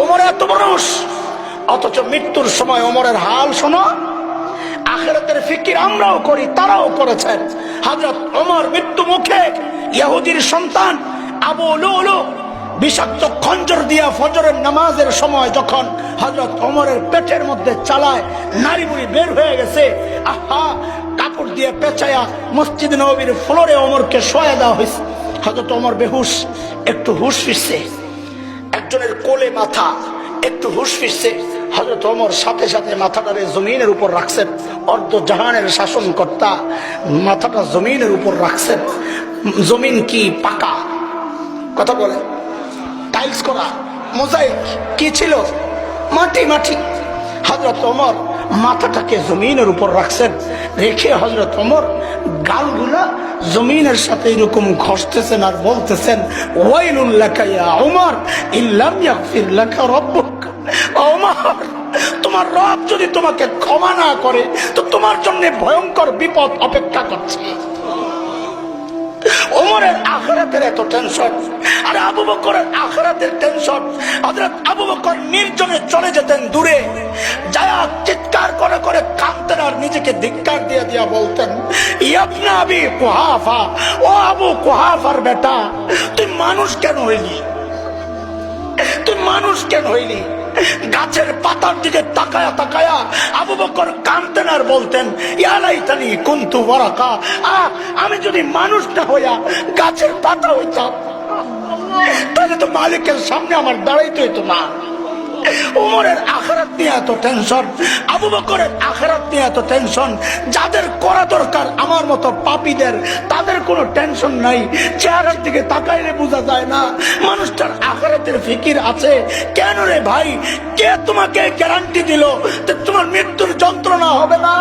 ওমর এত মানুষ, অথচ মৃত্যুর সময় ওমরের হাল শোনো। আখিরাতের ফিকির আমরাও করি, তারাও করেছেন। হযরত ওমর মৃত্যু মুখে ইহুদির সন্তান আবু লুলু বিষাক্ত খঞ্জর দিয়া ফজরের নামাজের সময় যখন হযরত ওমরের পেটের মধ্যে চালায় নারী বুড়ি বের হয়ে গেছে, আহা, কাপড় দিয়ে পেঁচায়া মসজিদ নববীর ফ্লোরে ওমরকে শোয়া দেওয়া হয়েছে। হযরত ওমর বেহুশ, একটু হুশ ফিরছে, একজনের কোলে মাথা, একটু হুশ ফিরছে। হযরত ওমর সাথে সাথে মাথাটারে জমিনের উপর রাখছেন। অর্ধ জাহানের শাসনকর্তা মাথাটা জমিনের উপর রাখছেন। জমিন কি পাকা? কথা বলে, টাইলস করা, মোজাইক কি ছিল? মাটি মাটি। হযরত ওমর মাথাটাকে জমিনের উপর রাখছেন, রেখে হযরত ওমর গালগুলা জমিনের সাথে এরকম ঘষতেছেন আর বলতেছেন, ওয়াইলুল লাকা ইয়া ওমর ইল্লাম ইয়াগফির লাকা রাব্বুক। ওমর, তোমার রব যদি তোমাকে ক্ষমা না করে তো তোমার জন্য ভয়ঙ্কর বিপদ অপেক্ষা করছে। ওমরের আখিরাতের এত টেনশন, আর আবু বকরের আখিরাতের টেনশন। হযরত আবু বকর নির্জনে চলে যেতেন দূরে, যায়া চিৎকার করে করে কাঁদতেন আর নিজেকে ধিক্কার দিয়ে দিয়া বলতেন, ইবনে আবি কুহাফা, ও আবু কুহাফার বেটা, তুই মানুষ কেন হইলি? তুই মানুষ কেন হইলি? গাছের পাতার দিকে তাকায়া তাকায়া আবু বকর কাঁদতেন আর বলতেন, ইয়া লাইতানি কুনতু ওয়ারাকা, আমি যদি মানুষ না হইয়া গাছের পাতা হইতাম তাহলে তো মালিকের সামনে আমার দাঁড়াইতে হইতো না। ওমরের আখিরাত নিয়ে এত টেনশন, আবু বকরের আখিরাত নিয়ে এত টেনশন। যাদের করা দরকার আমার মতো পাপীদের, তাদের কোনো টেনশন নাই। চেহারার দিকে তাকাইলে বোঝা যায় না মানুষটার আখিরাতের ফিকির আছে। কেন রে ভাই, কে তোমাকে গ্যারান্টি দিল যে তোমার মৃত্যুর যন্ত্রণা হবে না?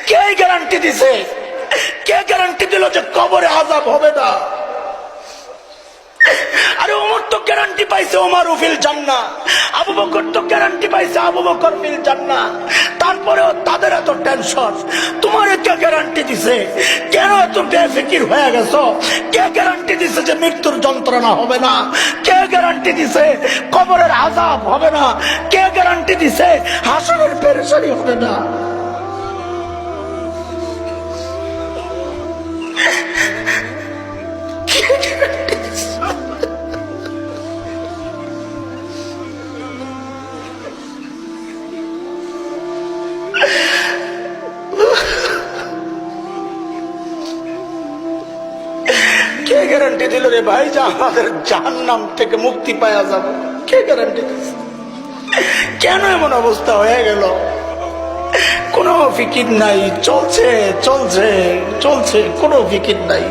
কে গ্যারান্টি দিছে? কে গ্যারান্টি দিল যে কবরে আযাব হবে না? আরে ওমর তো গ্যারান্টি পাইছে ওমর ফিল জান্নাহ, আবু বকর তো গ্যারান্টি পাইছে আবু বকর ফিল জান্নাহ। তারপরেও তাদের এত টেনশন। তোমার কে গ্যারান্টি দিছে? কেন এত বেফিকির হয়ে গেছো? কে গ্যারান্টি দিছে যে মৃত্যুর যন্ত্রণা হবে না? কে গ্যারান্টি দিছে কবরের আযাব হবে না? কে গ্যারান্টি দিছে হাসরের পেরেশানি হবে না? কে গ্যারান্টি দিল রে ভাই যে আমাদের জাহান্নাম থেকে মুক্তি পাওয়া যাবে? কে গ্যারান্টি দিচ্ছে? কেন এমন অবস্থা হয়ে গেল? কোনো ফিকির নাই, চলছে চলছে চলছে, কোনো ফিকির নাই।